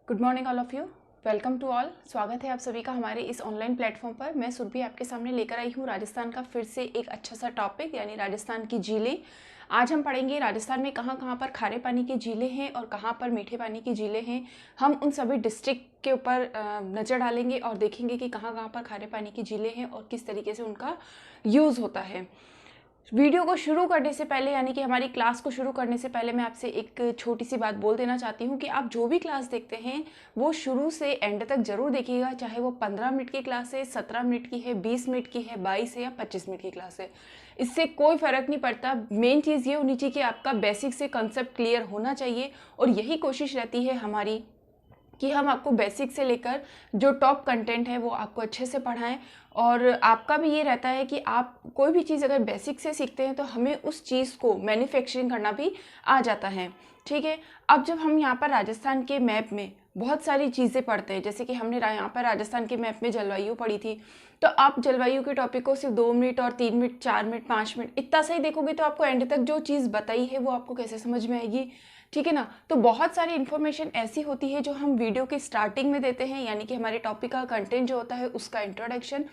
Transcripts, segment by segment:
Good morning all of you. Welcome to all. स्वागत है आप सभी का हमारे इस ऑनलाइन प्लेटफॉर्म पर। मैं सुरभि आपके सामने लेकर आई हूँ राजस्थान का फिर से एक अच्छा सा टॉपिक, यानी राजस्थान की झीलें। आज हम पढ़ेंगे राजस्थान में कहाँ कहाँ पर खारे पानी की झीलें हैं और कहाँ पर मीठे पानी की झीलें हैं। हम उन सभी डिस्ट्रिक्ट के ऊपर नज़र डालेंगे और देखेंगे कि कहाँ कहाँ पर खारे पानी की झीलें हैं और किस तरीके से उनका यूज़ होता है। वीडियो को शुरू करने से पहले, यानी कि हमारी क्लास को शुरू करने से पहले, मैं आपसे एक छोटी सी बात बोल देना चाहती हूँ कि आप जो भी क्लास देखते हैं वो शुरू से एंड तक जरूर देखिएगा। चाहे वो 15 मिनट की क्लास है, 17 मिनट की है, 20 मिनट की है, 22 है या 25 मिनट की क्लास है, इससे कोई फ़र्क नहीं पड़ता। मेन चीज़ ये होनी चाहिए कि आपका बेसिक से कंसेप्ट क्लियर होना चाहिए। और यही कोशिश रहती है हमारी कि हम आपको बेसिक से लेकर जो टॉप कंटेंट है वो आपको अच्छे से पढ़ाएं। और आपका भी ये रहता है कि आप कोई भी चीज़ अगर बेसिक से सीखते हैं तो हमें उस चीज़ को मैन्युफैक्चरिंग करना भी आ जाता है। ठीक है। अब जब हम यहाँ पर राजस्थान के मैप में बहुत सारी चीज़ें पढ़ते हैं, जैसे कि हमने यहाँ पर राजस्थान के मैप में जलवायु पढ़ी थी, तो आप जलवायु के टॉपिक को सिर्फ 2 मिनट और 3 मिनट, 4 मिनट, 5 मिनट इतना सही देखोगे तो आपको एंड तक जो चीज़ बताई है वो आपको कैसे समझ में आएगी। ठीक है ना। तो बहुत सारी इन्फॉर्मेशन ऐसी होती है जो हम वीडियो के स्टार्टिंग में देते हैं, यानी कि हमारे टॉपिक का कंटेंट जो होता है उसका इंट्रोडक्शन,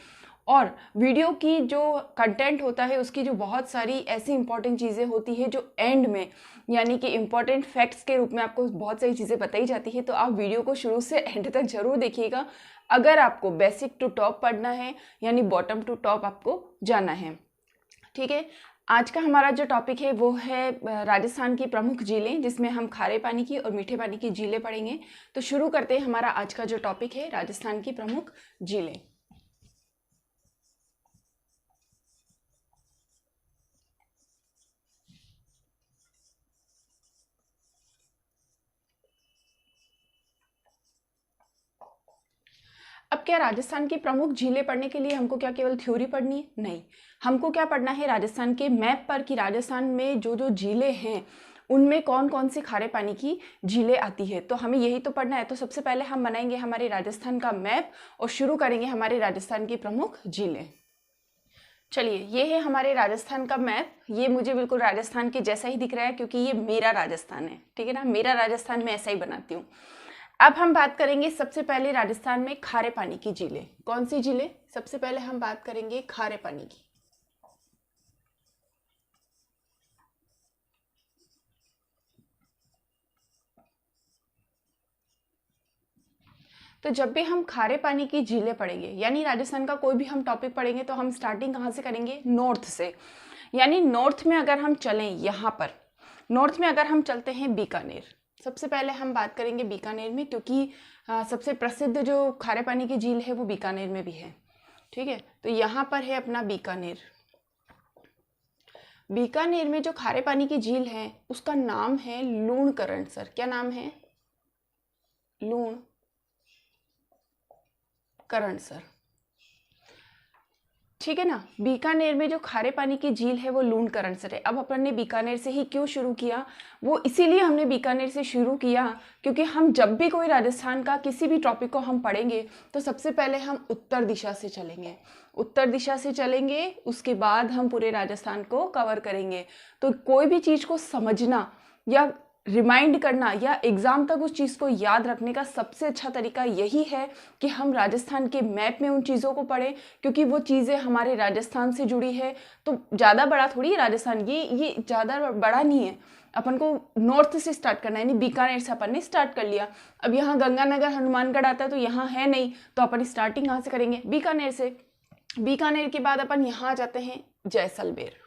और वीडियो की जो कंटेंट होता है उसकी जो बहुत सारी ऐसी इंपॉर्टेंट चीज़ें होती है जो एंड में, यानी कि इंपॉर्टेंट फैक्ट्स के रूप में आपको बहुत सारी चीज़ें बताई जाती है। तो आप वीडियो को शुरू से एंड तक जरूर देखिएगा अगर आपको बेसिक टू टॉप पढ़ना है, यानी बॉटम टू टॉप आपको जाना है। ठीक है। आज का हमारा जो टॉपिक है वो है राजस्थान की प्रमुख झीलें, जिसमें हम खारे पानी की और मीठे पानी की झीलें पढ़ेंगे। तो शुरू करते हैं। हमारा आज का जो टॉपिक है राजस्थान की प्रमुख झीलें। अब क्या राजस्थान की प्रमुख झीलें पढ़ने के लिए हमको क्या केवल थ्योरी पढ़नी है? नहीं, हमको क्या पढ़ना है राजस्थान के मैप पर कि राजस्थान में जो जो झीलें हैं उनमें कौन कौन सी खारे पानी की झीलें आती है। तो हमें यही तो पढ़ना है। तो सबसे पहले हम बनाएंगे हमारे राजस्थान का मैप और शुरू करेंगे हमारे राजस्थान की प्रमुख झीलें। चलिए, ये है हमारे राजस्थान का मैप। ये मुझे बिल्कुल राजस्थान के जैसा ही दिख रहा है क्योंकि ये मेरा राजस्थान है। ठीक है ना, मेरा राजस्थान मैं ऐसा ही बनाती हूँ। अब हम बात करेंगे सबसे पहले राजस्थान में खारे पानी की झीलें। कौन सी झीलें? सबसे पहले हम बात करेंगे खारे पानी की। तो जब भी हम खारे पानी की झीलें पढ़ेंगे, यानी राजस्थान का कोई भी हम टॉपिक पढ़ेंगे, तो हम स्टार्टिंग कहाँ से करेंगे? नॉर्थ से। यानी नॉर्थ में अगर हम चलें, यहाँ पर नॉर्थ में अगर हम चलते हैं बीकानेर, सबसे पहले हम बात करेंगे बीकानेर में, क्योंकि सबसे प्रसिद्ध जो खारे पानी की झील है वो बीकानेर में भी है। ठीक है। तो यहाँ पर है अपना बीकानेर। बीकानेर में जो खारे पानी की झील है उसका नाम है लूणकरणसर। क्या नाम है? लूणकरणसर। ठीक है ना। बीकानेर में जो खारे पानी की झील है वो लूणकरणसर है। अब अपन ने बीकानेर से ही क्यों शुरू किया? वो इसीलिए हमने बीकानेर से शुरू किया क्योंकि हम जब भी कोई राजस्थान का किसी भी टॉपिक को हम पढ़ेंगे तो सबसे पहले हम उत्तर दिशा से चलेंगे। उत्तर दिशा से चलेंगे, उसके बाद हम पूरे राजस्थान को कवर करेंगे। तो कोई भी चीज़ को समझना या रिमाइंड करना या एग्जाम तक उस चीज़ को याद रखने का सबसे अच्छा तरीका यही है कि हम राजस्थान के मैप में उन चीज़ों को पढ़ें, क्योंकि वो चीज़ें हमारे राजस्थान से जुड़ी है। तो ज़्यादा बड़ा थोड़ी है राजस्थान, ये ज़्यादा बड़ा नहीं है। अपन को नॉर्थ से स्टार्ट करना है, यानी बीकानेर से अपन ने स्टार्ट कर लिया। अब यहाँ गंगानगर हनुमानगढ़ आता है तो यहाँ है नहीं, तो अपन स्टार्टिंग कहाँ से करेंगे? बीकानेर से। बीकानेर के बाद अपन यहाँ जाते हैं जैसलमेर।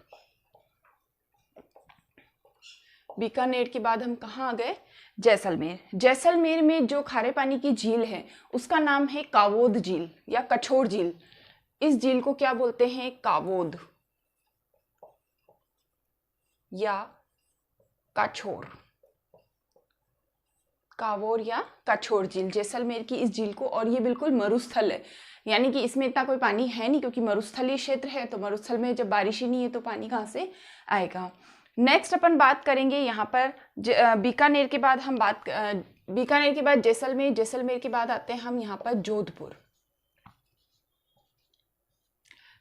बीकानेर के बाद हम कहाँ आ गए? जैसलमेर। जैसलमेर में जो खारे पानी की झील है उसका नाम है कावोद झील या कछोर झील। इस झील को क्या बोलते हैं? कावोद या कछोर। कावोर या कछोर झील, जैसलमेर की इस झील को। और ये बिल्कुल मरुस्थल है, यानी कि इसमें इतना कोई पानी है नहीं, क्योंकि मरुस्थलीय क्षेत्र है। तो मरुस्थल में जब बारिश ही नहीं है तो पानी कहाँ से आएगा? नेक्स्ट अपन बात करेंगे यहाँ पर बीकानेर के बाद हम बीकानेर के बाद जैसलमेर। जैसलमेर के बाद आते हैं हम यहाँ पर जोधपुर।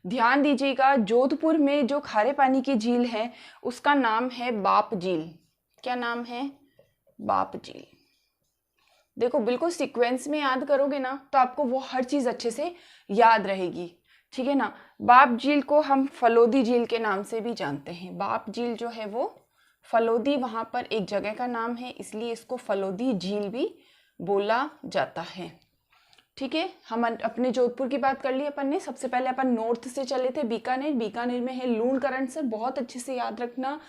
ध्यान दीजिएगा, जोधपुर में जो खारे पानी की झील है उसका नाम है बाप झील। क्या नाम है? बाप झील। देखो बिल्कुल सीक्वेंस में याद करोगे ना तो आपको वो हर चीज़ अच्छे से याद रहेगी, ठीक है ना। बाप झील को हम फलोदी झील के नाम से भी जानते हैं। बाप झील जो है वो फलोदी, वहाँ पर एक जगह का नाम है, इसलिए इसको फलोदी झील भी बोला जाता है, ठीक है। हम अपने जोधपुर की बात कर ली अपन ने। सबसे पहले अपन नॉर्थ से चले थे बीकानेर। बीकानेर में है लूणकरण, बहुत अच्छे से याद रखना।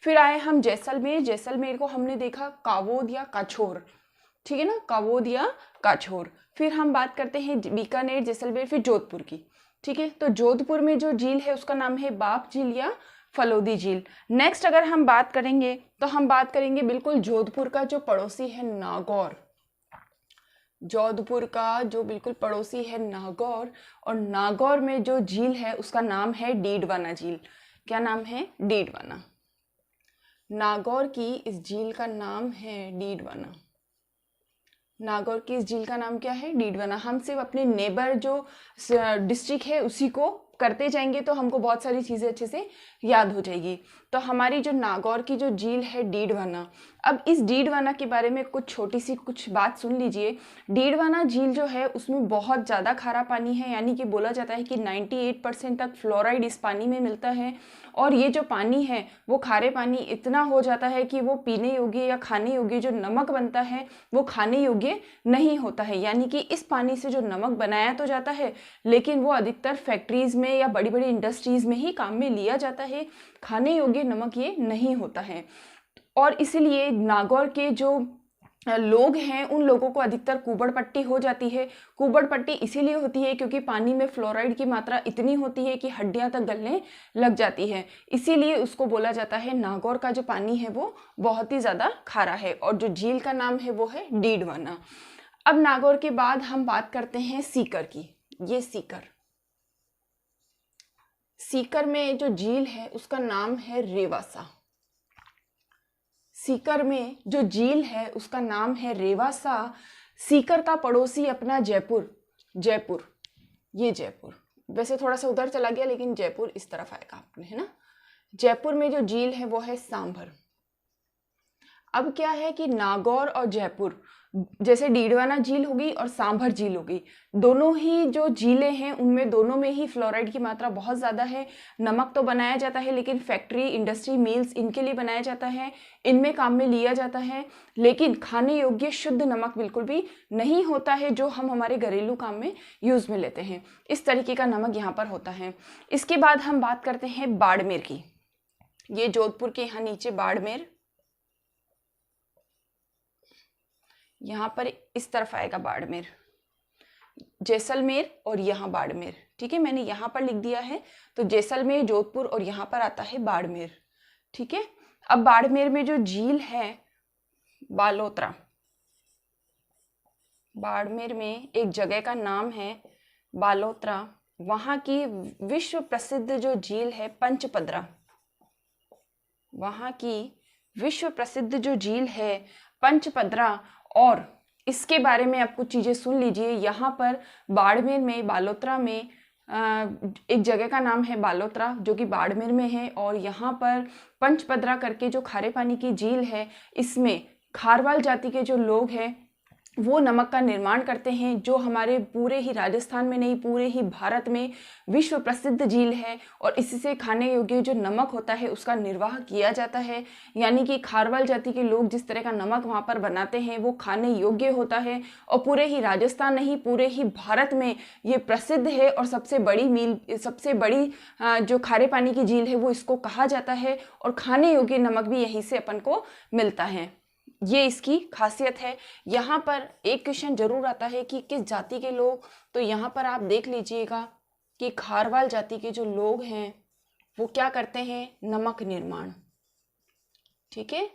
फिर आए हम जैसलमेर। जैसलमेर को हमने देखा कावोद या काछोर, ठीक है ना, कावोद या काछोर। फिर हम बात करते हैं बीकानेर, जैसलमेर, फिर जोधपुर की, ठीक है। तो जोधपुर में जो झील है उसका नाम है बाप झील या फलोदी झील। नेक्स्ट अगर हम बात करेंगे तो हम बात करेंगे बिल्कुल जोधपुर का जो पड़ोसी है नागौर। जोधपुर का जो बिल्कुल पड़ोसी है नागौर, और नागौर में जो झील है उसका नाम है डीडवाना झील। क्या नाम है? डीडवाना। नागौर की इस झील का नाम है डीडवाना। नागौर की इस झील का नाम क्या है? डीडवाना। हम सिर्फ अपने नेबर जो डिस्ट्रिक्ट है उसी को करते जाएंगे तो हमको बहुत सारी चीज़ें अच्छे से याद हो जाएगी। तो हमारी जो नागौर की जो झील है डीडवाना, अब इस डीडवाना के बारे में कुछ छोटी सी कुछ बात सुन लीजिए। डीडवाना झील जो है उसमें बहुत ज़्यादा खारा पानी है, यानी कि बोला जाता है कि 98% तक फ्लोराइड इस पानी में मिलता है। और ये जो पानी है वो खारे पानी इतना हो जाता है कि वो पीने योग्य या खाने योग्य जो नमक बनता है वो खाने योग्य नहीं होता है। यानी कि इस पानी से जो नमक बनाया तो जाता है लेकिन वो अधिकतर फैक्ट्रीज में या बड़ी बड़ी इंडस्ट्रीज में ही काम में लिया जाता है, खाने योग्य नमक ये नहीं होता है। और इसीलिए नागौर के जो लोग हैं उन लोगों को अधिकतर कुबड़ पट्टी हो जाती है। कुबड़ पट्टी इसीलिए होती है क्योंकि पानी में फ्लोराइड की मात्रा इतनी होती है कि हड्डियां तक गलने लग जाती है, इसीलिए उसको बोला जाता है नागौर का जो पानी है वो बहुत ही ज़्यादा खारा है। और जो झील का नाम है वो है डीडवाना। अब नागौर के बाद हम बात करते हैं सीकर की। ये सीकर में जो झील है उसका नाम है रेवासा। सीकर में जो झील है उसका नाम है रेवासा। सीकर का पड़ोसी अपना जयपुर, ये जयपुर वैसे थोड़ा सा उधर चला गया लेकिन जयपुर इस तरफ आएगा अपने, है ना। जयपुर में जो झील है वो है सांभर। अब क्या है कि नागौर और जयपुर, जैसे डीडवाना झील होगी और सांभर झील होगी, दोनों ही जो झीलें हैं उनमें दोनों में ही फ्लोराइड की मात्रा बहुत ज़्यादा है। नमक तो बनाया जाता है लेकिन फैक्ट्री, इंडस्ट्री, मिल्स इनके लिए बनाया जाता है, इनमें काम में लिया जाता है, लेकिन खाने योग्य शुद्ध नमक बिल्कुल भी नहीं होता है जो हम हमारे घरेलू काम में यूज़ में लेते हैं। इस तरीके का नमक यहाँ पर होता है। इसके बाद हम बात करते हैं बाड़मेर की। ये जोधपुर के यहाँ नीचे बाड़मेर, यहाँ पर इस तरफ आएगा बाड़मेर, जैसलमेर और यहाँ बाड़मेर, ठीक है। मैंने यहाँ पर लिख दिया है तो जैसलमेर, जोधपुर और यहाँ पर आता है बाड़मेर, ठीक है। अब बाड़मेर में जो झील है बालोतरा, बाड़मेर में एक जगह का नाम है बालोतरा, वहाँ की विश्व प्रसिद्ध जो झील है पंचपदरा, वहाँ की विश्व प्रसिद्ध जो झील है पंचपदरा। और इसके बारे में आप कुछ चीज़ें सुन लीजिए। यहाँ पर बाड़मेर में, बालोतरा में एक जगह का नाम है बालोतरा जो कि बाड़मेर में है, और यहाँ पर पंचपदरा करके जो खारे पानी की झील है, इसमें खारवाल जाति के जो लोग हैं वो नमक का निर्माण करते हैं, जो हमारे पूरे ही राजस्थान में नहीं पूरे ही भारत में विश्व प्रसिद्ध झील है। और इससे खाने योग्य जो नमक होता है उसका निर्वाह किया जाता है। यानी कि खारवाल जाति के लोग जिस तरह का नमक वहाँ पर बनाते हैं वो खाने योग्य होता है, और पूरे ही राजस्थान नहीं पूरे ही भारत में ये प्रसिद्ध है। और सबसे बड़ी जो खारे पानी की झील है वो इसको कहा जाता है, और खाने योग्य नमक भी यहीं से अपन को मिलता है। ये इसकी खासियत है। यहाँ पर एक क्वेश्चन जरूर आता है कि किस जाति के लोग, तो यहाँ पर आप देख लीजिएगा कि खारवाल जाति के जो लोग हैं वो क्या करते हैं? नमक निर्माण, ठीक है।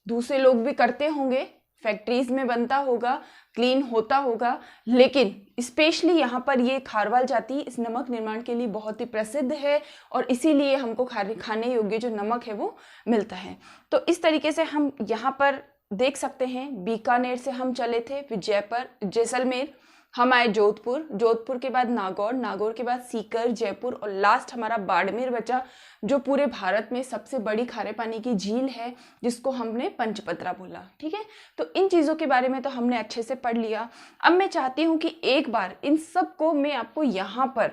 दूसरे लोग भी करते होंगे, फैक्ट्रीज में बनता होगा, क्लीन होता होगा, लेकिन स्पेशली यहाँ पर ये खारवाल जाति इस नमक निर्माण के लिए बहुत ही प्रसिद्ध है, और इसीलिए हमको खाने योग्य जो नमक है वो मिलता है। तो इस तरीके से हम यहाँ पर देख सकते हैं। बीकानेर से हम चले थे, फिर जयपुर, जैसलमेर, हम आए जोधपुर, जोधपुर के बाद नागौर, नागौर के बाद सीकर, जयपुर और लास्ट हमारा बाड़मेर बचा, जो पूरे भारत में सबसे बड़ी खारे पानी की झील है जिसको हमने पंचपत्रा बोला। ठीक है, तो इन चीज़ों के बारे में तो हमने अच्छे से पढ़ लिया। अब मैं चाहती हूँ कि एक बार इन सब को मैं आपको यहाँ पर,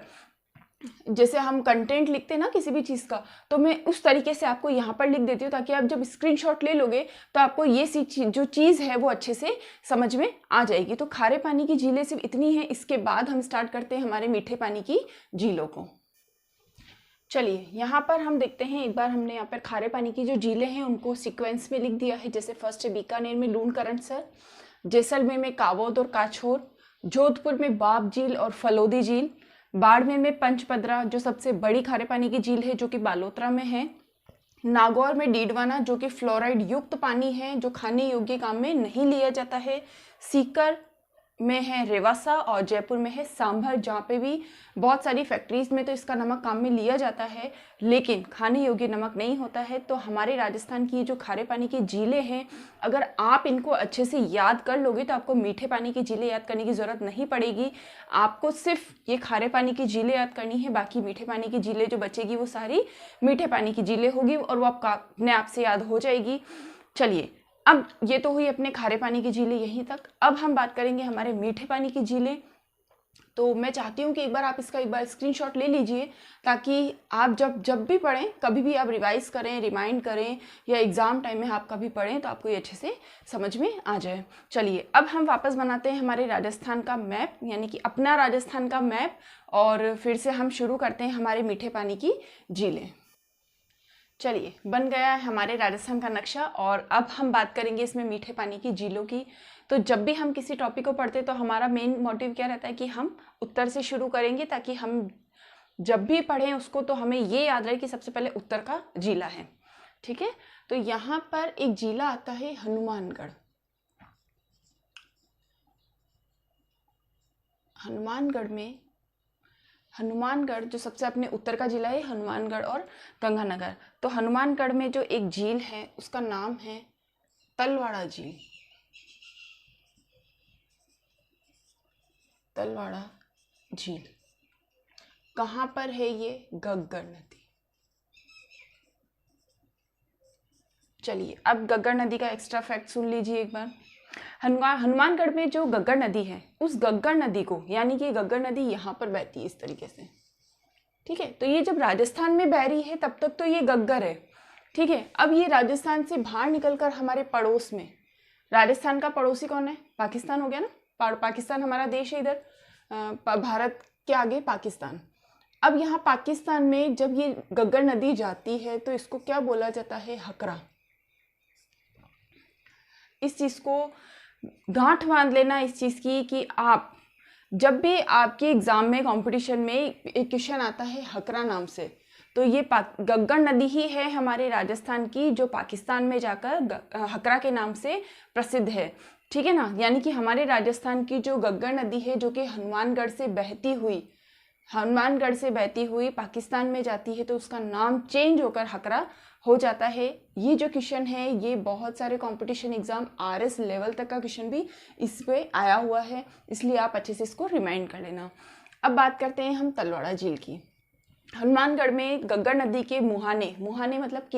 जैसे हम कंटेंट लिखते हैं ना किसी भी चीज़ का, तो मैं उस तरीके से आपको यहाँ पर लिख देती हूँ ताकि आप जब स्क्रीनशॉट ले लोगे तो आपको ये जो चीज़ है वो अच्छे से समझ में आ जाएगी। तो खारे पानी की झीलें सिर्फ इतनी हैं, इसके बाद हम स्टार्ट करते हैं हमारे मीठे पानी की झीलों को। चलिए यहाँ पर हम देखते हैं, एक बार हमने यहाँ पर खारे पानी की जो झीलें हैं उनको सीक्वेंस में लिख दिया है। जैसे फर्स्ट है बीकानेर में लूणकरणसर, जैसलमेर में कावोद और काछोर, जोधपुर में बाप झील और फलोदी झील, बाड़मेर में पंचपदरा जो सबसे बड़ी खारे पानी की झील है जो कि बालोतरा में है, नागौर में डीडवाना जो कि फ्लोराइड युक्त पानी है जो खाने योग्य काम में नहीं लिया जाता है, सीकर में है रेवासा और जयपुर में है सांभर, जहाँ पे भी बहुत सारी फैक्ट्रीज में तो इसका नमक काम में लिया जाता है लेकिन खाने योग्य नमक नहीं होता है। तो हमारे राजस्थान की जो खारे पानी की झीलें हैं, अगर आप इनको अच्छे से याद कर लोगे तो आपको मीठे पानी की झीलें याद करने की ज़रूरत नहीं पड़ेगी। आपको सिर्फ ये खारे पानी की झीलें याद करनी है, बाकी मीठे पानी की झीलें जो बचेगी वो सारी मीठे पानी की झीलें होगी और वो आपका अपने आप से याद हो जाएगी। चलिए, अब ये तो हुई अपने खारे पानी की झीलें यहीं तक। अब हम बात करेंगे हमारे मीठे पानी की झीलें। तो मैं चाहती हूँ कि एक बार आप इसका एक बार स्क्रीनशॉट ले लीजिए ताकि आप जब भी पढ़ें, कभी भी आप रिवाइज करें, रिमाइंड करें या एग्ज़ाम टाइम में आप कभी पढ़ें तो आपको ये अच्छे से समझ में आ जाए। चलिए, अब हम वापस बनाते हैं हमारे राजस्थान का मैप, यानी कि अपना राजस्थान का मैप, और फिर से हम शुरू करते हैं हमारे मीठे पानी की झीलें। चलिए, बन गया है हमारे राजस्थान का नक्शा और अब हम बात करेंगे इसमें मीठे पानी की झीलों की। तो जब भी हम किसी टॉपिक को पढ़ते तो हमारा मेन मोटिव क्या रहता है कि हम उत्तर से शुरू करेंगे ताकि हम जब भी पढ़ें उसको तो हमें ये याद रहे कि सबसे पहले उत्तर का जिला है। ठीक है, तो यहाँ पर एक जिला आता है हनुमानगढ़। हनुमानगढ़ जो सबसे अपने उत्तर का जिला है, हनुमानगढ़ और गंगानगर। तो हनुमानगढ़ में जो एक झील है उसका नाम है तलवाड़ा झील। तलवाड़ा झील कहाँ पर है? ये गग्गर नदी। चलिए, अब गग्गर नदी का एक्स्ट्रा फैक्ट सुन लीजिए एक बार। हनुमानगढ़ में जो गग्गर नदी है, उस गग्गर नदी को, यानी कि गग्गर नदी यहाँ पर बहती है इस तरीके से। ठीक है, तो ये जब राजस्थान में बह रही है तब तक तो ये गग्गर है। ठीक है, अब ये राजस्थान से बाहर निकलकर हमारे पड़ोस में, राजस्थान का पड़ोसी कौन है? पाकिस्तान हो गया ना। पाकिस्तान हमारा देश है, इधर भारत के आगे पाकिस्तान। अब यहाँ पाकिस्तान में जब ये गग्गर नदी जाती है तो इसको क्या बोला जाता है? हकरा। इस चीज़ को गांठ बांध लेना इस चीज़ की कि आप जब भी आपके एग्ज़ाम में, कंपटीशन में एक क्वेश्चन आता है हकरा नाम से, तो ये गग्गर नदी ही है हमारे राजस्थान की जो पाकिस्तान में जाकर हकरा के नाम से प्रसिद्ध है। ठीक है ना, यानी कि हमारे राजस्थान की जो गग्गर नदी है जो कि हनुमानगढ़ से बहती हुई पाकिस्तान में जाती है तो उसका नाम चेंज होकर हकरा हो जाता है। ये जो क्वेश्चन है ये बहुत सारे कंपटीशन एग्जाम RS लेवल तक का क्वेश्चन भी इस पे आया हुआ है, इसलिए आप अच्छे से इसको रिमाइंड कर लेना। अब बात करते हैं हम तलवाड़ा झील की। हनुमानगढ़ में गग्गर नदी के मुहाने मतलब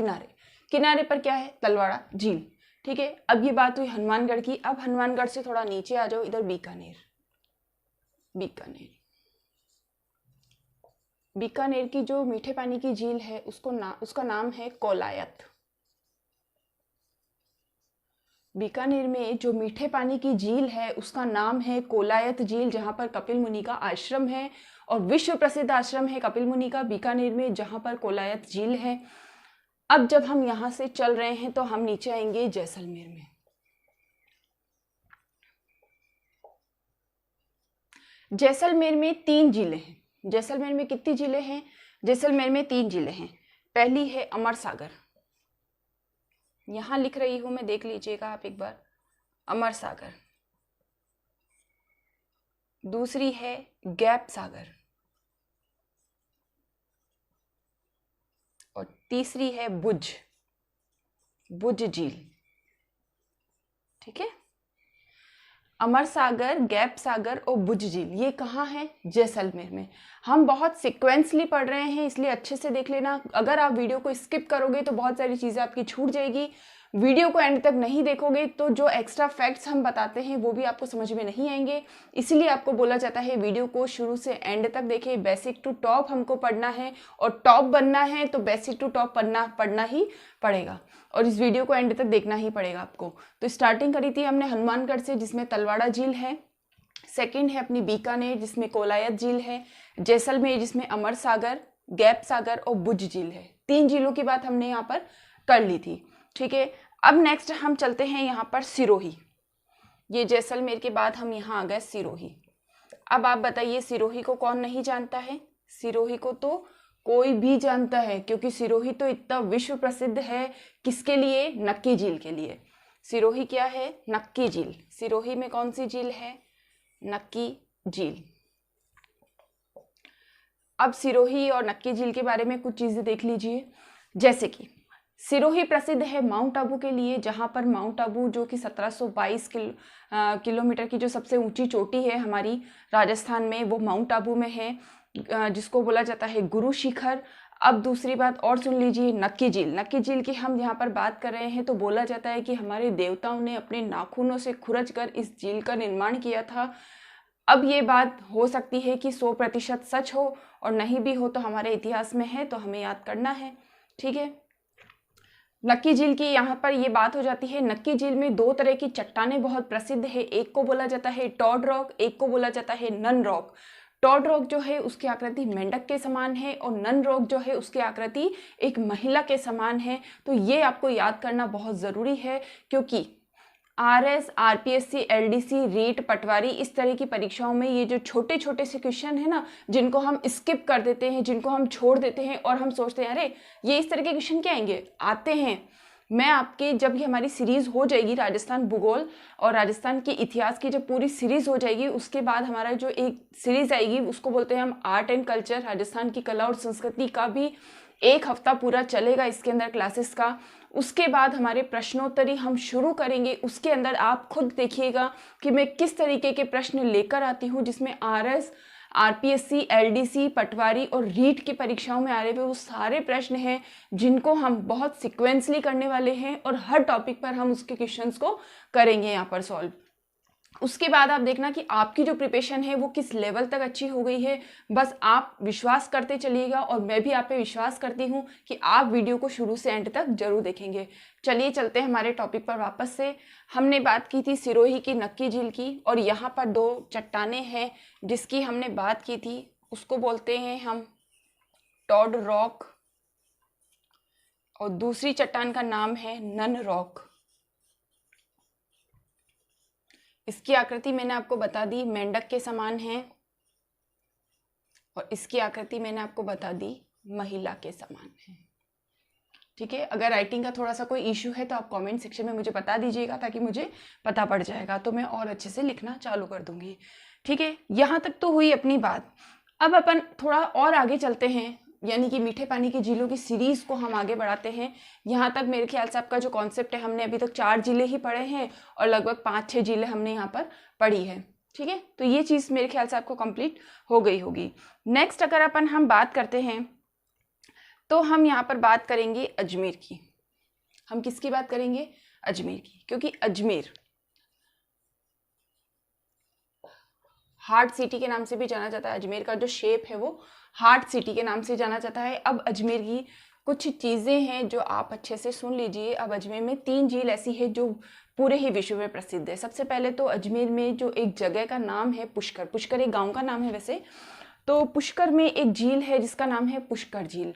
किनारे पर क्या है? तलवाड़ा झील। ठीक है, अब ये बात हुई हनुमानगढ़ की। अब हनुमानगढ़ से थोड़ा नीचे आ जाओ, इधर बीकानेर की जो मीठे पानी की झील है उसका नाम है कोलायत। बीकानेर में जो मीठे पानी की झील है उसका नाम है कोलायत झील, जहाँ पर कपिल मुनि का आश्रम है और विश्व प्रसिद्ध आश्रम है कपिल मुनि का बीकानेर में, जहाँ पर कोलायत झील है। अब जब हम यहाँ से चल रहे हैं तो हम नीचे आएंगे जैसलमेर में। जैसलमेर में 3 जिले हैं। जैसलमेर में कितनी जिले हैं? जैसलमेर में 3 जिले हैं। पहली है अमर सागर, यहां लिख रही हूं मैं, देख लीजिएगा आप एक बार, अमर सागर। दूसरी है गैप सागर और तीसरी है बुज झील। ठीक है, अमर सागर, गैप सागर और बुज झील, ये कहाँ है? जैसलमेर में। हम बहुत सिक्वेंसली पढ़ रहे हैं, इसलिए अच्छे से देख लेना। अगर आप वीडियो को स्किप करोगे तो बहुत सारी चीज़ें आपकी छूट जाएगी। वीडियो को एंड तक नहीं देखोगे तो जो एक्स्ट्रा फैक्ट्स हम बताते हैं वो भी आपको समझ में नहीं आएंगे। इसलिए आपको बोला जाता है वीडियो को शुरू से एंड तक देखें। बेसिक टू टॉप हमको पढ़ना है और टॉप बनना है तो बेसिक टू टॉप पढ़ना ही पड़ेगा और इस वीडियो को एंड तक देखना ही पड़ेगा आपको। तो स्टार्टिंग करी थी हमने हनुमानगढ़ से, जिसमें तलवाड़ा झील है। सेकेंड है अपनी बीकानेर, जिसमें कोलायत झील है। जैसलमेर, जिसमें अमर सागर, गैप सागर और बुज झील है। 3 झीलों की बात हमने यहाँ पर कर ली थी, ठीक है। अब नेक्स्ट हम चलते हैं यहाँ पर सिरोही। ये जैसलमेर के बाद हम यहाँ आ गए सिरोही। अब आप बताइए सिरोही को कौन नहीं जानता है? सिरोही को तो कोई भी जानता है, क्योंकि सिरोही तो इतना विश्व प्रसिद्ध है। किसके लिए? नक्की झील के लिए। सिरोही क्या है? नक्की झील। सिरोही में कौन सी झील है? नक्की झील। अब सिरोही और नक्की झील के बारे में कुछ चीजें देख लीजिए। जैसे कि सिरोही प्रसिद्ध है माउंट आबू के लिए, जहाँ पर माउंट आबू जो कि 1722 किलोमीटर की जो सबसे ऊंची चोटी है हमारी राजस्थान में, वो माउंट आबू में है, जिसको बोला जाता है गुरु शिखर। अब दूसरी बात और सुन लीजिए, नक्की झील। नक्की झील की हम यहाँ पर बात कर रहे हैं तो बोला जाता है कि हमारे देवताओं ने अपने नाखूनों से खुरच कर इस झील का निर्माण किया था। अब ये बात हो सकती है कि 100% सच हो और नहीं भी हो, तो हमारे इतिहास में है तो हमें याद करना है, ठीक है। नक्की झील की यहाँ पर ये बात हो जाती है। नक्की झील में 2 तरह की चट्टानें बहुत प्रसिद्ध है। एक को बोला जाता है टॉड रॉक, एक को बोला जाता है नन रॉक। टॉड रॉक जो है उसकी आकृति मेंढक के समान है और नन रॉक जो है उसकी आकृति एक महिला के समान है। तो ये आपको याद करना बहुत ज़रूरी है, क्योंकि RS, RPSC, LDC, रीट, पटवारी, इस तरह की परीक्षाओं में ये जो छोटे छोटे से क्वेश्चन है ना, जिनको हम स्किप कर देते हैं, जिनको हम छोड़ देते हैं और हम सोचते हैं अरे ये इस तरह के क्वेश्चन क्या आएंगे, आते हैं। मैं आपके जब ये हमारी सीरीज़ हो जाएगी राजस्थान भूगोल और राजस्थान के इतिहास की जब पूरी सीरीज़ हो जाएगी, उसके बाद हमारा जो एक सीरीज़ आएगी उसको बोलते हैं हम आर्ट एंड कल्चर, राजस्थान की कला और संस्कृति का भी 1 हफ्ता पूरा चलेगा इसके अंदर क्लासेस का। उसके बाद हमारे प्रश्नोत्तरी हम शुरू करेंगे। उसके अंदर आप खुद देखिएगा कि मैं किस तरीके के प्रश्न लेकर आती हूँ, जिसमें RS, RPSC, LDC, पटवारी और रीट की परीक्षाओं में आ रहे हुए वो सारे प्रश्न हैं जिनको हम बहुत सिक्वेंसली करने वाले हैं और हर टॉपिक पर हम उसके क्वेश्चंस को करेंगे यहाँ पर सॉल्व। उसके बाद आप देखना कि आपकी जो प्रिपरेशन है वो किस लेवल तक अच्छी हो गई है। बस आप विश्वास करते चलिएगा और मैं भी आप पे विश्वास करती हूँ कि आप वीडियो को शुरू से एंड तक जरूर देखेंगे। चलिए चलते हैं हमारे टॉपिक पर वापस से। हमने बात की थी सिरोही की, नक्की झील की, और यहाँ पर 2 चट्टानें हैं जिसकी हमने बात की थी, उसको बोलते हैं हम टॉड रॉक और दूसरी चट्टान का नाम है नन रॉक। इसकी आकृति मैंने आपको बता दी मेंढक के समान है और इसकी आकृति मैंने आपको बता दी महिला के समान है, ठीक है। अगर राइटिंग का थोड़ा सा कोई इशू है तो आप कमेंट सेक्शन में मुझे बता दीजिएगा, ताकि मुझे पता पड़ जाएगा तो मैं और अच्छे से लिखना चालू कर दूंगी, ठीक है। यहाँ तक तो हुई अपनी बात। अब अपन थोड़ा और आगे चलते हैं, यानी कि मीठे पानी की झीलों की सीरीज़ को हम आगे बढ़ाते हैं। यहाँ तक मेरे ख्याल से आपका जो कॉन्सेप्ट है, हमने अभी तक 4 जिले ही पढ़े हैं और लगभग 5-6 जिले हमने यहाँ पर पढ़ी है, ठीक है। तो ये चीज़ मेरे ख्याल से आपको कंप्लीट हो गई होगी। नेक्स्ट अगर अपन हम बात करते हैं तो हम यहाँ पर बात करेंगे अजमेर की। हम किसकी बात करेंगे? अजमेर की, क्योंकि अजमेर हार्ट सिटी के नाम से भी जाना जाता है। अजमेर का जो शेप है वो हार्ट सिटी के नाम से जाना जाता है। अब अजमेर की कुछ चीज़ें हैं जो आप अच्छे से सुन लीजिए। अब अजमेर में 3 झील ऐसी है जो पूरे ही विश्व में प्रसिद्ध है। सबसे पहले तो अजमेर में जो एक जगह का नाम है पुष्कर, पुष्कर एक गांव का नाम है वैसे, तो पुष्कर में एक झील है जिसका नाम है पुष्कर झील।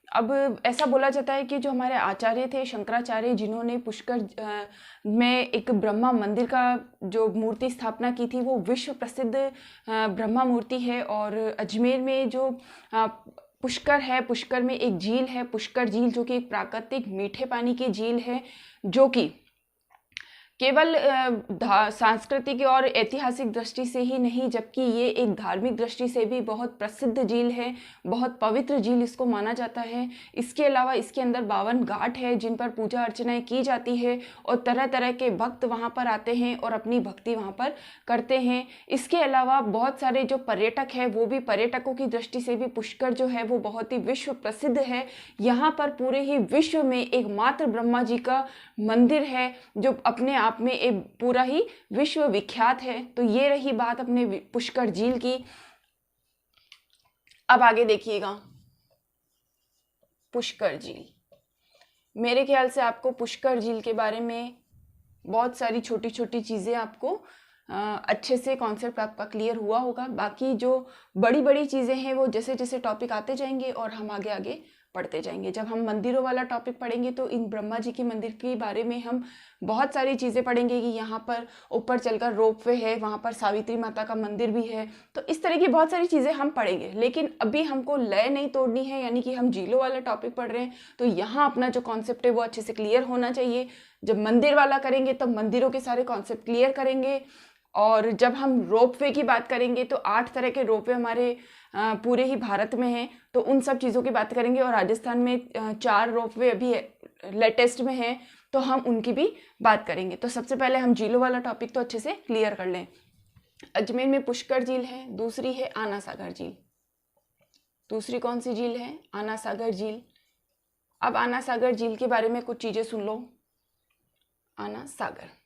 अब ऐसा बोला जाता है कि जो हमारे आचार्य थे शंकराचार्य, जिन्होंने पुष्कर में एक ब्रह्मा मंदिर का जो मूर्ति स्थापना की थी, वो विश्व प्रसिद्ध ब्रह्मा मूर्ति है। और अजमेर में जो पुष्कर है, पुष्कर में एक झील है पुष्कर झील, जो कि एक प्राकृतिक मीठे पानी की झील है, जो कि केवल सांस्कृतिक और ऐतिहासिक दृष्टि से ही नहीं, जबकि ये एक धार्मिक दृष्टि से भी बहुत प्रसिद्ध झील है, बहुत पवित्र झील इसको माना जाता है। इसके अलावा इसके अंदर 52 घाट है जिन पर पूजा अर्चनाएं की जाती है और तरह तरह के भक्त वहाँ पर आते हैं और अपनी भक्ति वहाँ पर करते हैं। इसके अलावा बहुत सारे जो पर्यटक हैं वो भी, पर्यटकों की दृष्टि से भी पुष्कर जो है वो बहुत ही विश्व प्रसिद्ध है। यहाँ पर पूरे ही विश्व में एकमात्र ब्रह्मा जी का मंदिर है जो अपने आप में एक पूरा ही विश्व विख्यात है। तो ये रही बात अपने पुष्कर झील की। अब आगे देखिएगा, पुष्कर झील। मेरे ख्याल से आपको पुष्कर झील के बारे में बहुत सारी छोटी छोटी चीज़ें आपको अच्छे से कॉन्सेप्ट आपका क्लियर हुआ होगा। बाकी जो बड़ी बड़ी चीज़ें हैं वो जैसे जैसे टॉपिक आते जाएंगे और हम आगे आगे पढ़ते जाएंगे। जब हम मंदिरों वाला टॉपिक पढ़ेंगे तो इन ब्रह्मा जी के मंदिर के बारे में हम बहुत सारी चीज़ें पढ़ेंगे कि यहाँ पर ऊपर चलकर रोपवे है, वहाँ पर सावित्री माता का मंदिर भी है। तो इस तरह की बहुत सारी चीज़ें हम पढ़ेंगे, लेकिन अभी हमको लय नहीं तोड़नी है, यानी कि हम झीलों वाला टॉपिक पढ़ रहे हैं तो यहाँ अपना जो कॉन्सेप्ट है वो अच्छे से क्लियर होना चाहिए। जब मंदिर वाला करेंगे तब मंदिरों के सारे कॉन्सेप्ट क्लियर करेंगे। और जब हम रोपवे की बात करेंगे तो 8 तरह के रोपवे हमारे पूरे ही भारत में हैं, तो उन सब चीज़ों की बात करेंगे। और राजस्थान में 4 रोपवे अभी लेटेस्ट में हैं, तो हम उनकी भी बात करेंगे। तो सबसे पहले हम झीलों वाला टॉपिक तो अच्छे से क्लियर कर लें। अजमेर में पुष्कर झील है, दूसरी है आना सागर झील। दूसरी कौन सी झील है? आना सागर झील। अब आना सागर झील के बारे में कुछ चीज़ें सुन लो। आना सागर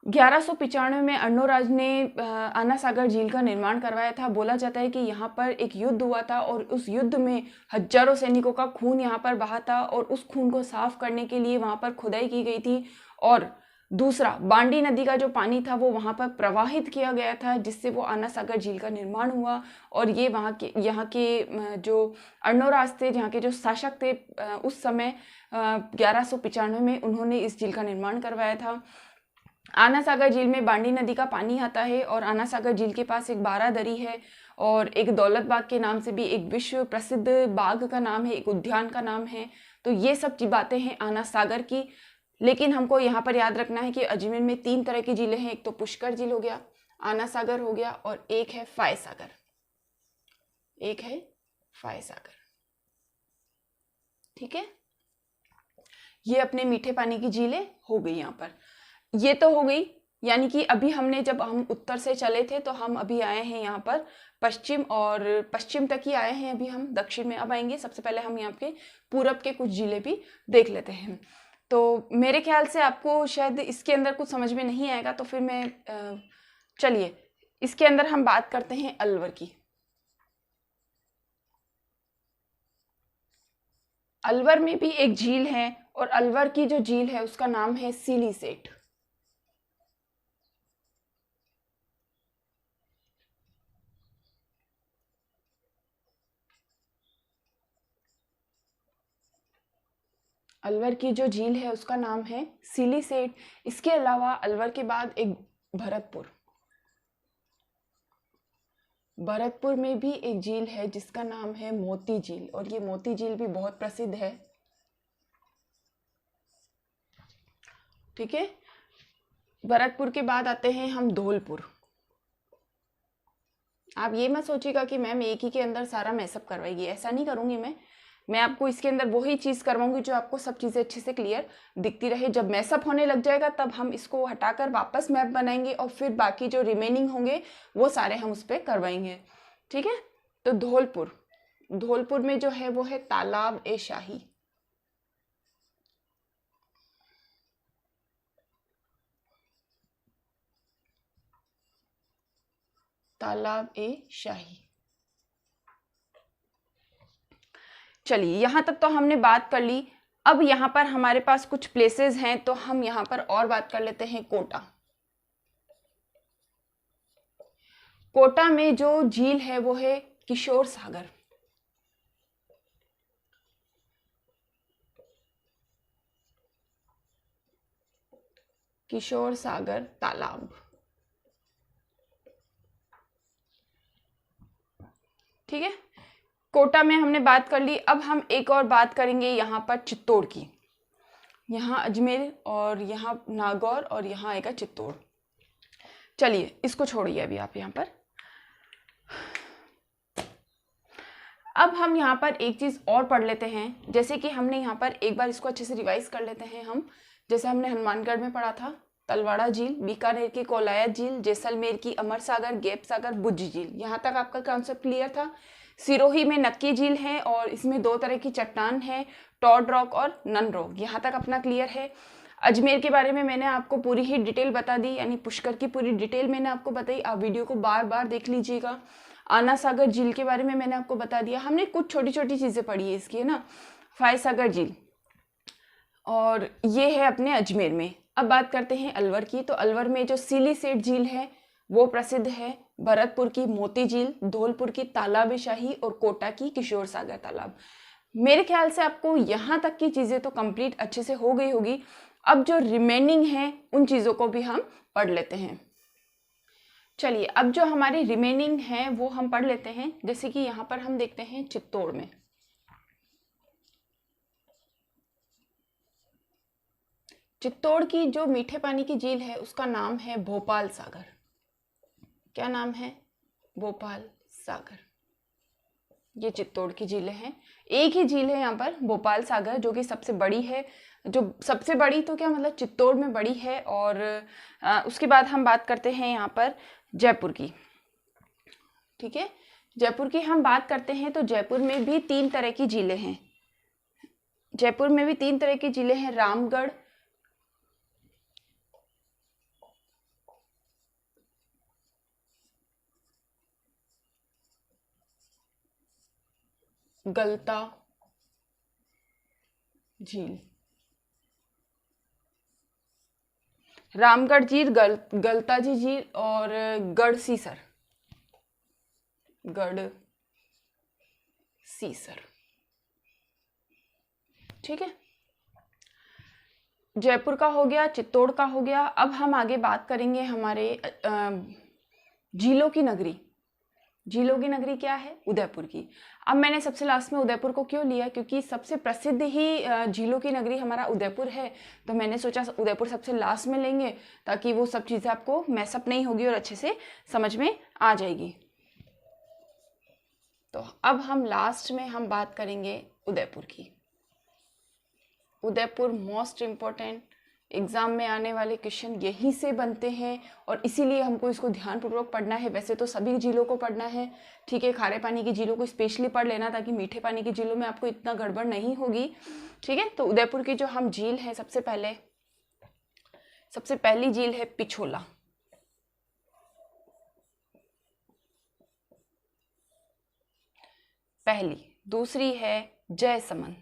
1195 में अर्णोराज ने आना सागर झील का निर्माण करवाया था। बोला जाता है कि यहाँ पर एक युद्ध हुआ था और उस युद्ध में हजारों सैनिकों का खून यहाँ पर बहा था और उस खून को साफ करने के लिए वहाँ पर खुदाई की गई थी। और दूसरा, बांडी नदी का जो पानी था वो वहाँ पर प्रवाहित किया गया था, जिससे वो आना सागर झील का निर्माण हुआ। और ये यहाँ के जो अर्णोराज थे, यहाँ के जो शासक थे उस समय 1195 में उन्होंने इस झील का निर्माण करवाया था। आना सागर झील में बांडी नदी का पानी आता है और आना सागर झील के पास एक बारादरी है और एक दौलत बाग के नाम से भी एक विश्व प्रसिद्ध बाग का नाम है, एक उद्यान का नाम है। तो ये सब बातें हैं आना सागर की। लेकिन हमको यहाँ पर याद रखना है कि अजमेर में 3 तरह की झीलें हैं। एक तो पुष्कर झील हो गया, आना सागर हो गया और एक है फाय सागर। एक है फाय सागर, ठीक है। ये अपने मीठे पानी की झीलें हो गई। यहाँ पर ये तो हो गई, यानी कि अभी हमने, जब हम उत्तर से चले थे तो हम अभी आए हैं यहाँ पर पश्चिम, और पश्चिम तक ही आए हैं। अभी हम दक्षिण में अब आएंगे। सबसे पहले हम यहाँ के पूरब के कुछ जिले भी देख लेते हैं। तो मेरे ख्याल से आपको शायद इसके अंदर कुछ समझ में नहीं आएगा, तो फिर मैं चलिए इसके अंदर हम बात करते हैं अलवर की। अलवर में भी एक झील है और अलवर की जो झील है उसका नाम है सिलीसेट। अलवर की जो झील है उसका नाम है सिलीसेट। इसके अलावा अलवर के बाद एक भरतपुर, भरतपुर में भी एक झील है जिसका नाम है मोती झील, और ये मोती झील भी बहुत प्रसिद्ध है, ठीक है। भरतपुर के बाद आते हैं हम धौलपुर। आप ये मत सोचिएगा कि मैम एक ही के अंदर सारा मैसअप करवाएगी, ऐसा नहीं करूंगी मैं आपको इसके अंदर वही चीज़ करवाऊंगी जो आपको सब चीज़ें अच्छे से क्लियर दिखती रहे। जब मैसअप होने लग जाएगा तब हम इसको हटाकर वापस मैप बनाएंगे और फिर बाकी जो रिमेनिंग होंगे वो सारे हम उस पर करवाएंगे, ठीक है। तो धौलपुर, धौलपुर में जो है वो है तालाब ए शाही। तालाब ए शाही। चलिए यहाँ तक तो हमने बात कर ली। अब यहाँ पर हमारे पास कुछ प्लेसेस हैं तो हम यहाँ पर और बात कर लेते हैं कोटा। कोटा में जो झील है वो है किशोर सागर। किशोर सागर तालाब, ठीक है। कोटा में हमने बात कर ली। अब हम एक और बात करेंगे यहाँ पर चित्तौड़ की। यहाँ अजमेर और यहाँ नागौर और यहाँ आएगा चित्तौड़। चलिए इसको छोड़िए अभी आप यहाँ पर। अब हम यहाँ पर एक चीज़ और पढ़ लेते हैं, जैसे कि हमने यहाँ पर एक बार इसको अच्छे से रिवाइज कर लेते हैं हम। जैसे हमने हनुमानगढ़ में पढ़ा था तलवाड़ा झील, बीकानेर की कोलायत झील, जैसलमेर की अमर सागर, गैप सागर, बुज्ज झील, यहाँ तक आपका कॉन्सेप्ट क्लियर था। सिरोही में नक्की झील है और इसमें 2 तरह की चट्टान है, टॉड रॉक और नन रॉक, यहाँ तक अपना क्लियर है। अजमेर के बारे में मैंने आपको पूरी ही डिटेल बता दी, यानी पुष्कर की पूरी डिटेल मैंने आपको बताई, आप वीडियो को बार बार देख लीजिएगा। आना सागर झील के बारे में मैंने आपको बता दिया। हमने कुछ छोटी छोटी चीज़ें पढ़ी है इसकी, है ना। फाय सागर झील, और ये है अपने अजमेर में। अब बात करते हैं अलवर की, तो अलवर में जो सिलीसेट झील है वो प्रसिद्ध है, भरतपुर की मोती झील, धौलपुर की तालाब शाही और कोटा की किशोर सागर तालाब। मेरे ख्याल से आपको यहाँ तक की चीज़ें तो कंप्लीट अच्छे से हो गई होगी। अब जो रिमेनिंग है उन चीज़ों को भी हम पढ़ लेते हैं। चलिए अब जो हमारी रिमेनिंग है वो हम पढ़ लेते हैं। जैसे कि यहाँ पर हम देखते हैं चित्तौड़ में, चित्तौड़ की जो मीठे पानी की झील है उसका नाम है भोपाल सागर। क्या नाम है? भोपाल सागर। ये चित्तौड़ की झीलें हैं। एक ही झील है यहाँ पर भोपाल सागर, जो कि सबसे बड़ी है। जो सबसे बड़ी तो क्या मतलब चित्तौड़ में बड़ी है। और उसके बाद हम बात करते हैं यहाँ पर जयपुर की। ठीक है, जयपुर की हम बात करते हैं तो जयपुर में भी 3 तरह की झीलें हैं। जयपुर में भी 3 तरह की झीलें हैं, रामगढ़, गलता झील। रामगढ़ झील, गलता जी झील और गढ़सीसर, गढ़सीसर। ठीक है, जयपुर का हो गया, चित्तौड़ का हो गया। अब हम आगे बात करेंगे हमारे झीलों की नगरी। झीलों की नगरी क्या है? उदयपुर की। अब मैंने सबसे लास्ट में उदयपुर को क्यों लिया? क्योंकि सबसे प्रसिद्ध ही झीलों की नगरी हमारा उदयपुर है, तो मैंने सोचा उदयपुर सबसे लास्ट में लेंगे ताकि वो सब चीज़ें आपको मैसअप नहीं होगी और अच्छे से समझ में आ जाएगी। तो अब हम लास्ट में हम बात करेंगे उदयपुर की। उदयपुर मोस्ट इम्पोर्टेंट, एग्जाम में आने वाले क्वेश्चन यहीं से बनते हैं और इसीलिए हमको इसको ध्यानपूर्वक पढ़ना है। वैसे तो सभी झीलों को पढ़ना है, ठीक है, खारे पानी की झीलों को स्पेशली पढ़ लेना ताकि मीठे पानी की झीलों में आपको इतना गड़बड़ नहीं होगी। ठीक है, तो उदयपुर की जो हम झील है, सबसे पहली झील है पिछोला। पहली। दूसरी है जयसमंद।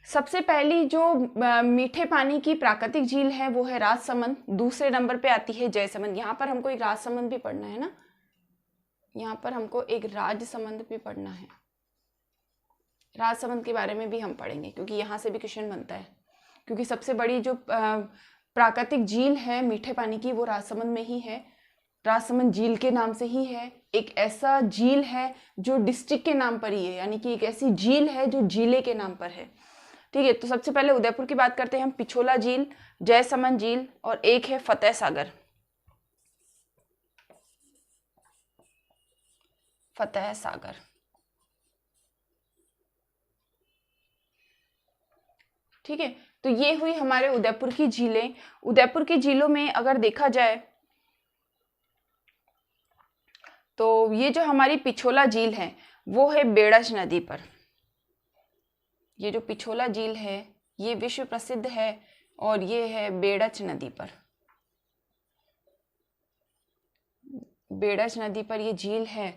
सबसे पहली जो मीठे पानी की प्राकृतिक झील है वो है राजसमंद। दूसरे नंबर पे आती है जयसमंद। यहाँ पर हमको एक राजसमंद भी पढ़ना है ना, यहाँ पर हमको एक राजसमंद भी पढ़ना है। राजसमंद के बारे में भी हम पढ़ेंगे क्योंकि यहाँ से भी क्वेश्चन बनता है। क्योंकि सबसे बड़ी जो प्राकृतिक झील है मीठे पानी की वो राजसमंद में ही है। राजसमंद झील के नाम से ही है। एक ऐसा झील है जो डिस्ट्रिक्ट के नाम पर ही है, यानी कि एक ऐसी झील है जो जिले के नाम पर है। ठीक है, तो सबसे पहले उदयपुर की बात करते हैं हम। पिछोला झील, जयसमंद झील और एक है फतेह सागर। फतेह सागर। ठीक है, तो ये हुई हमारे उदयपुर की झीलें। उदयपुर की झीलों में अगर देखा जाए तो ये जो हमारी पिछोला झील है वो है बेड़च नदी पर। ये जो पिछोला झील है ये विश्व प्रसिद्ध है और ये है बेड़च नदी पर। बेड़च नदी पर ये झील है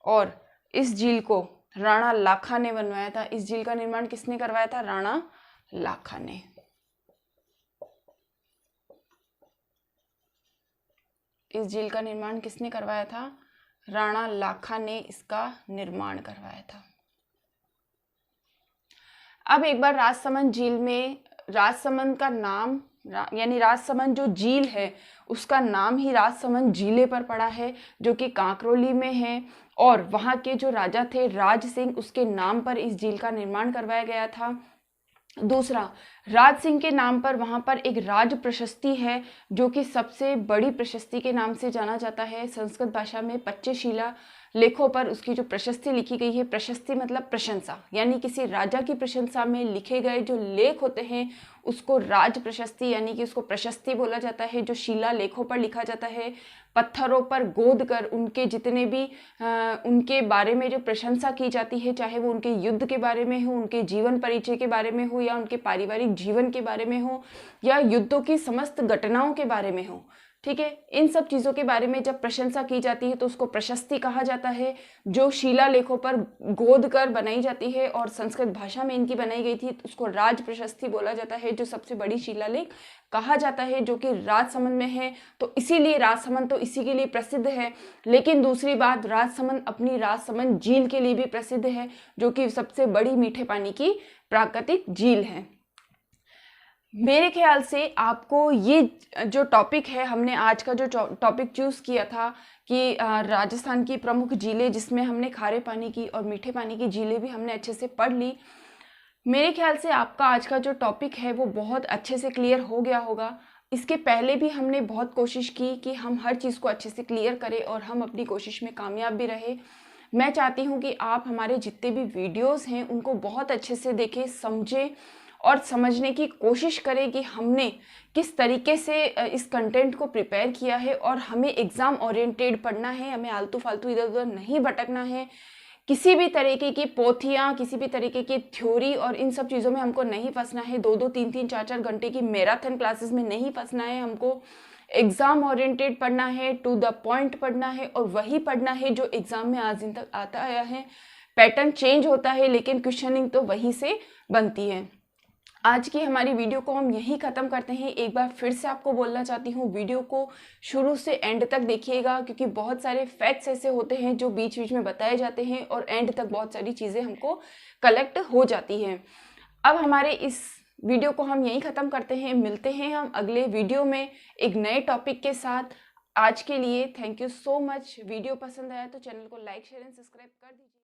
और इस झील को राणा लाखा ने बनवाया था। इस झील का निर्माण किसने करवाया था? राणा लाखा ने। इस झील का निर्माण किसने करवाया था? राणा लाखा ने इसका निर्माण करवाया था। अब एक बार राजसमंद झील में, राजसमंद का नाम यानी राजसमंद जो झील है उसका नाम ही राजसमंद जिले पर पड़ा है, जो कि कांकरोली में है और वहाँ के जो राजा थे राज सिंह, उसके नाम पर इस झील का निर्माण करवाया गया था। दूसरा, राज सिंह के नाम पर वहाँ पर एक राज प्रशस्ति है जो कि सबसे बड़ी प्रशस्ति के नाम से जाना जाता है। संस्कृत भाषा में 25 शिला लेखों पर उसकी जो प्रशस्ति लिखी गई है, प्रशस्ति मतलब प्रशंसा, यानी किसी राजा की प्रशंसा में लिखे गए जो लेख होते हैं उसको राज प्रशस्ति यानी कि उसको प्रशस्ति बोला जाता है। जो शिला लेखों पर लिखा जाता है, पत्थरों पर गोद कर उनके जितने भी उनके बारे में जो प्रशंसा की जाती है, चाहे वो उनके युद्ध के बारे में हो, उनके जीवन परिचय के बारे में हो, या उनके पारिवारिक जीवन के बारे में हो, या युद्धों की समस्त घटनाओं के बारे में हो, ठीक है, इन सब चीज़ों के बारे में जब प्रशंसा की जाती है तो उसको प्रशस्ति कहा जाता है। जो शिलालेखों पर गोद कर बनाई जाती है और संस्कृत भाषा में इनकी बनाई गई थी, तो उसको राज प्रशस्ति बोला जाता है, जो सबसे बड़ी शिलालेख कहा जाता है, जो कि राजसमंद में है। तो इसीलिए राजसमंद तो इसी के लिए प्रसिद्ध है। लेकिन दूसरी बात, राजसमंद अपनी राजसमंद झील के लिए भी प्रसिद्ध है, जो कि सबसे बड़ी मीठे पानी की प्राकृतिक झील है। मेरे ख्याल से आपको ये जो टॉपिक है, हमने आज का जो टॉपिक चूज़ किया था कि राजस्थान की प्रमुख झीलें, जिसमें हमने खारे पानी की और मीठे पानी की झीलें भी हमने अच्छे से पढ़ ली। मेरे ख्याल से आपका आज का जो टॉपिक है वो बहुत अच्छे से क्लियर हो गया होगा। इसके पहले भी हमने बहुत कोशिश की कि हम हर चीज़ को अच्छे से क्लियर करें और हम अपनी कोशिश में कामयाब भी रहे। मैं चाहती हूँ कि आप हमारे जितने भी वीडियोस हैं उनको बहुत अच्छे से देखें, समझें और समझने की कोशिश करें कि हमने किस तरीके से इस कंटेंट को प्रिपेयर किया है। और हमें एग्ज़ाम ओरिएंटेड पढ़ना है, हमें आलतू फालतू इधर उधर नहीं भटकना है। किसी भी तरीके की पोथियाँ, किसी भी तरीके की थ्योरी और इन सब चीज़ों में हमको नहीं फंसना है। 2-2, 3-3, 4-4 घंटे की मैराथन क्लासेस में नहीं फंसना है। हमको एग्ज़ाम ओरिएंटेड पढ़ना है, टू द पॉइंट पढ़ना है, और वही पढ़ना है जो एग्ज़ाम में आज दिन तक आता आया है। पैटर्न चेंज होता है लेकिन क्वेश्चनिंग तो वहीं से बनती है। आज की हमारी वीडियो को हम यहीं ख़त्म करते हैं। एक बार फिर से आपको बोलना चाहती हूँ, वीडियो को शुरू से एंड तक देखिएगा, क्योंकि बहुत सारे फैक्ट्स ऐसे होते हैं जो बीच बीच में बताए जाते हैं और एंड तक बहुत सारी चीज़ें हमको कलेक्ट हो जाती हैं। अब हमारे इस वीडियो को हम यहीं ख़त्म करते हैं। मिलते हैं हम अगले वीडियो में एक नए टॉपिक के साथ। आज के लिए thank you so much. Video पसंद आया तो चैनल को लाइक, शेयर एंड सब्सक्राइब कर दीजिए।